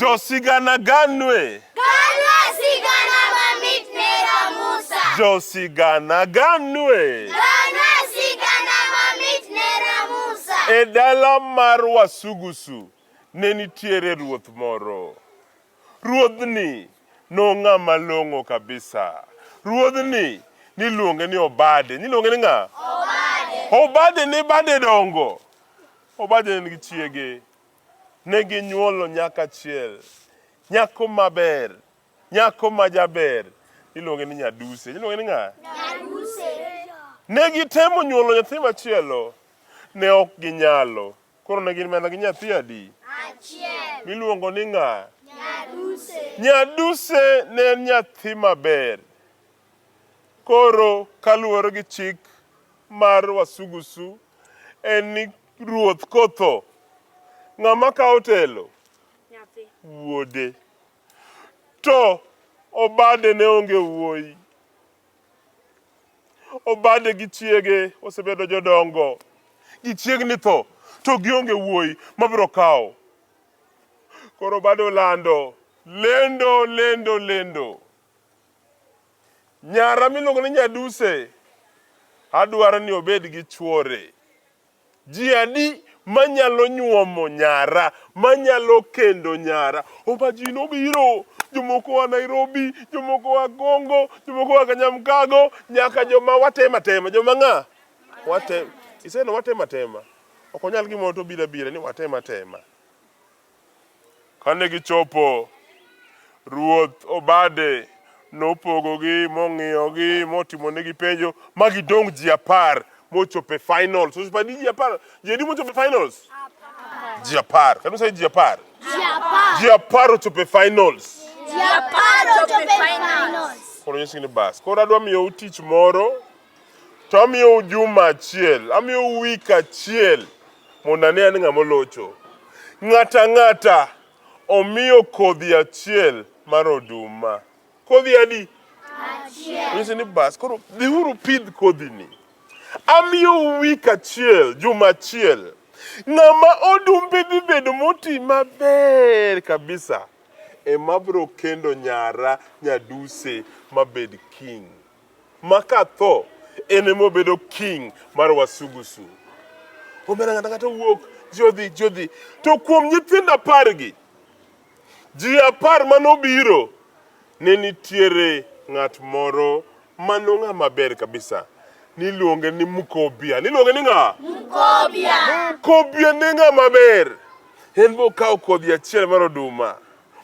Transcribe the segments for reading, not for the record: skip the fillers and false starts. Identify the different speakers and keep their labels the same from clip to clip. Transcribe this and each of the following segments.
Speaker 1: To sigana ganwe.
Speaker 2: Ganwa sigana mamit Nera Musa.
Speaker 1: Jo sigana ganwe.
Speaker 2: Ganwa sigana mamit Nera Musa.
Speaker 1: E dala mar Wasugusu ne nitiere ruoth moro. Ruodhni nong'a malong'o kabisa. Ruodhni niluonge ni Obade. Niluonge ni ng'a?
Speaker 2: Obade.
Speaker 1: Obade ne bade dongo. Obade nigi chiege. Ne ginyuolo nyaka achiel. Nyako maber. Nyako majaber. Niluonge ni Nyaduse. Niluonge ni ng'a?
Speaker 2: Nyaduse.
Speaker 1: Ne gitemo nyuolo nyathi machielo. Ne ok ginyalo. Koro ne gin mana gi nyathi adi?
Speaker 2: Achiel.
Speaker 1: Miluongo ni ng'a?
Speaker 2: Nyaduse.
Speaker 1: Nyaduse ne en nyathi maber. Koro kaluwore gi chik mar Wasugusu en ni ruoth kotho. Ng'ama kawo telo?
Speaker 2: Nyathi.
Speaker 1: Wuode. To Obade ne onge wuoyi. Obade gi chiege osebedo jodongo. Gichiegni tho to gionge wuoyi mabiro kawo. Koro Obade olando. Lendo. Nyara miluongo ni Nyaduse adwaro ni obed gi chuore. Ji adi manyalo nyuomo nyara, manyalo kendo nyara. Oba ji nobiro, jomoko wa Nairobi, jomoko wa Congo, jomoko wa Kanyamkago, nyaka joma watema tema. Joma ng'a? Watema. Iseno watema tema. Ok onyal gimoro to bira ni watema tema. Kane gichopo, ruoth Obade nopogogi, mong'iyogi, motimonegi penjo, ma gidong' ji 10 mochope finals. Ochopo adi ji 10? Ji adi mochope finals? Ji 10. Can you say ji 10? Ji 10 ochope finals.
Speaker 2: Ji 10 ochope finals.
Speaker 1: Koro nyisi ni bas. Koro adwa miyo tich moro, to amiyo juma achiel, amiyo week achiel, mondo ane ni ng'ama olocho. Ng'ata omiyo kodhi achiel mar oduma. Kodhi adi?
Speaker 2: Achiel.
Speaker 1: Nyisi ni bas. Koro dhiuru pidh kodhi ni. Amiyo week achiel, juma achiel. Ng'ama odumbe dhi bedo moti maber kabisa. Ema biro kendo nyara Nyaduse mabed king. Maka tho en ema obedo king mar Wasugusu. Omera ng'ata wuok, jodhi. To kuom nyithindo 10 gi, ji 10 manobiro, ne nitiere ng'at moro manong'a maber kabisa. Niluonge ni Mukobia. Niluonge ni ng'a? Mukobia ne ng'a maber. En bo kawo kodhi achiel mar oduma.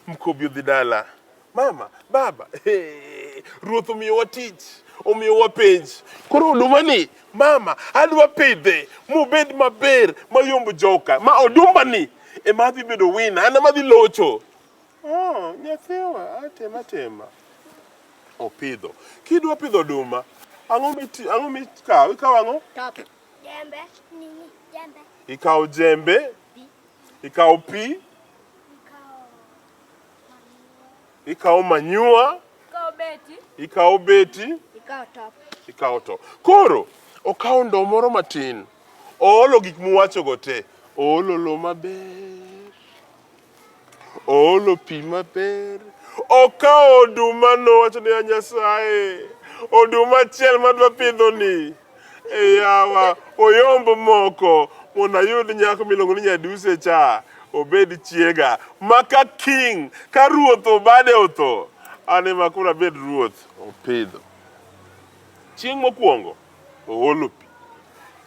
Speaker 1: Mukobia dhi dala. Mama, baba, ruoth omiyowa tich, omiyowa penj. Koro oduma ni, mama, adwa pidhe mobed maber, mayomb joka. Ma odumba ni ema adhi bedo wina, an ema adhi locho. Nyathiwa, tema. Opidho. Kidwa pidho oduma, ang'o mikawo? Ikawo ang'o?
Speaker 2: Jembe.
Speaker 1: Ikawo jembe. Ikawo pi. Ikawo manyiwa. Ikawo beti. Ikawo top. Koro, okawo ndo moro matin. Oolo gik muwachogo te. Oolo lo maber. Oolo pi maber. Okawo oduma no, wacho ni Nyasaye. Oduma achiel madwa pidho ni. Yawa, oyomb moko. Mondo ayud nyako miluongo ni Nyaduse cha. Obed chiega. Maka king. Ka ruoth Obade otho. An ema koro abed ruoth. Opidho. Chieng' mokwongo, oolo pi.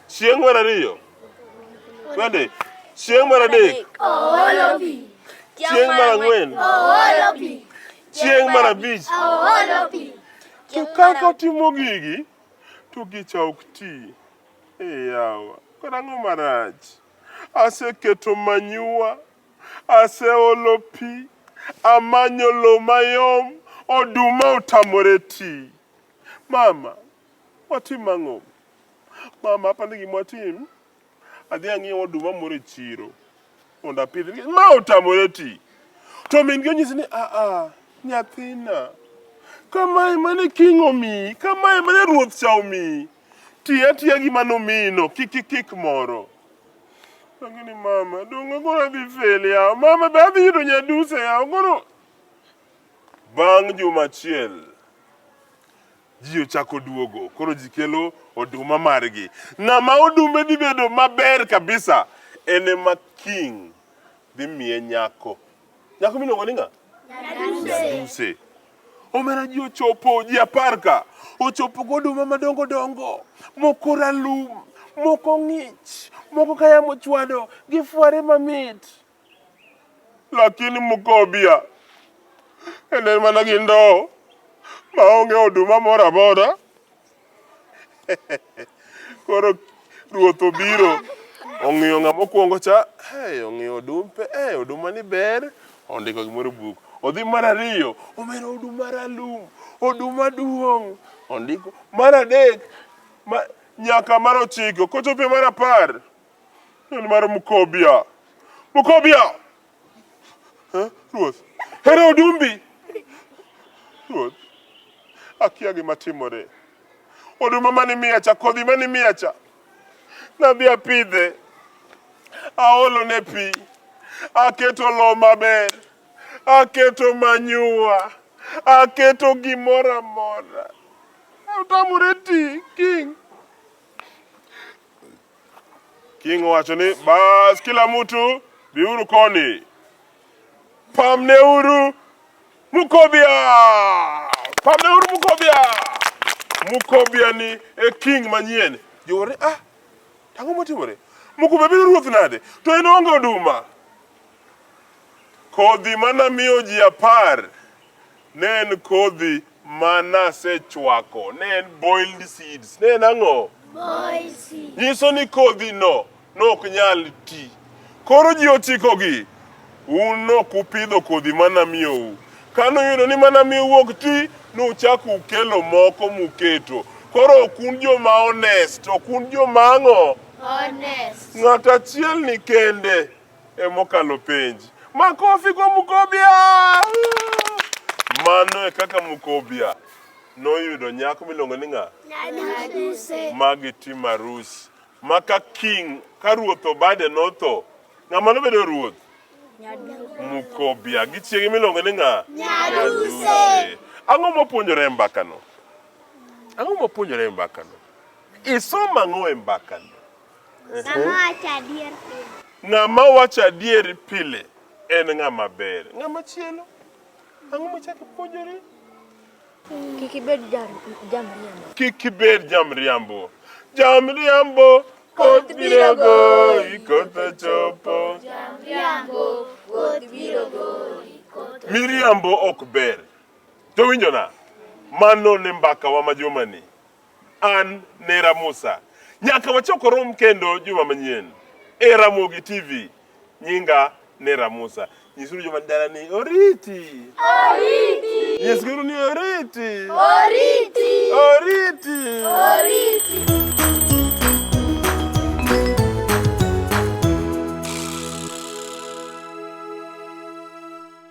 Speaker 1: Chieng' mar ariyo. Bende, chieng' mar adek.
Speaker 2: Oolo pi.
Speaker 1: Chieng' mar ang'wen.
Speaker 2: Oolo pi.
Speaker 1: Chieng' mar abich.
Speaker 2: Oolo pi.
Speaker 1: To kaka otimo gigi, to gicha ok ti. Yawa, koro ang'o marach? Aseketo manyiwa, aseolo pi, amanyo lo mayom, oduma otamore ti. Mama, watim ang'o? Mama, apani gima watim, adhi ang'iewo oduma moro e chiro, mondo apidh. Ma otamore ti. To min gi onyisi ni, nyathina, kamae mane king omiyi, kamae mane ruoth cha omiyi. Tiya gima nomino, kik moro. Lakini mama, dongo gora dhi feli ya. Mama be adhi yudo nyaduse ya. Goro. Bang' juma achiel. Ji ochako duogo. Koro ji kelo oduma margi. Ng'ama odumbe dhi bedo maber kabisa. Ene ma king dhi miye nyako. Nyako miluongo ni ng'a? Nyaduse. Omera ji ochopo, ji 10 ka. Ochopo goduma madongo dongo. Moko ralum. Moko ng'ich, moko kaya mochwado, gifuare mamit. Lakini Mukobia, ene mana gi ndoo, maonge oduma moro amora. Koro ruoth obiro, ong'iyo ng'ama mokwongo cha, ong'iyo odumbe, oduma ni ber, ondiko gimoro buk. Odhi mar 2, omera oduma ralum, oduma duong', ondiko. Mar 3, nyaka mar 9, kochope mar 10, en mar Mukobia. Mukobia! Ruoth, hera odumbi? Ruoth, akia gima timore. Oduma mani miyacha, kodhi mani miyacha. Nadhi apidhe, aolo ne pi, aketo lo maber, aketo manyua, aketo gimoro amora. Utamure ti, king. King wacho ni, bas kila mtu biuru koni. Pamne uru Mukobia! Pamne uru Mukobia! Mukobia ni king manyien. Jowore, tango motimore. Mukobia biro ruoth nade? To en onge oduma. Kodhi mana miyo ji 10 ne en kodhi mana sechwako. Ne en boiled seeds. Ne en ang'o?
Speaker 2: Boiled seeds.
Speaker 1: Nyiso ni kodhi no ok nyal ti. Koro ji ochikogi. Uno kupidho kodhi mana miyou. Kano yudo ni mana miyou ok ti, nuchako ukelo moko muketo. Koro okun joma honest, okun joma ang'o?
Speaker 2: Honest.
Speaker 1: Ng'ato achiel ni kende emokalo penj. Makofi kwa Mukobia! Mano e kaka Mukobia noyudo nyako miluongo ni ng'a?
Speaker 2: Nyaduse.
Speaker 1: Magitimo arus. Maka king, ka ruoth Obade notho, ng'ama nobedo ruoth? Mukobia. Gichiegi miluongo ni ng'a?
Speaker 2: Nyaduse.
Speaker 1: Ang'o mopuonjore e mbakano? Ang'o mopuonjore e mbakano? Isomo ang'o e mbakano? Ng'ama wacho adier pile en ng'ama ber. Ng'ama chielo? Ang'o mochako puonjore?
Speaker 3: Kik ibed jamriambo.
Speaker 1: Kik ibed jamriambo. Jamriambo koth biro goyi, koth ochopo.
Speaker 2: Jamriambo koth biro goyi, koth.
Speaker 1: Miriambo ok ber. To winjona, mano ne mbakawa ma jumani. An Nera Musa. Nyaka wachok rom kendo juma manyien. E Ramogi TV. Nyinga Nera Musa. Nyisuru joma dala ni oriti.
Speaker 2: Oriti.
Speaker 1: Nyisuru ni oriti.
Speaker 2: Oriti.
Speaker 1: Oriti.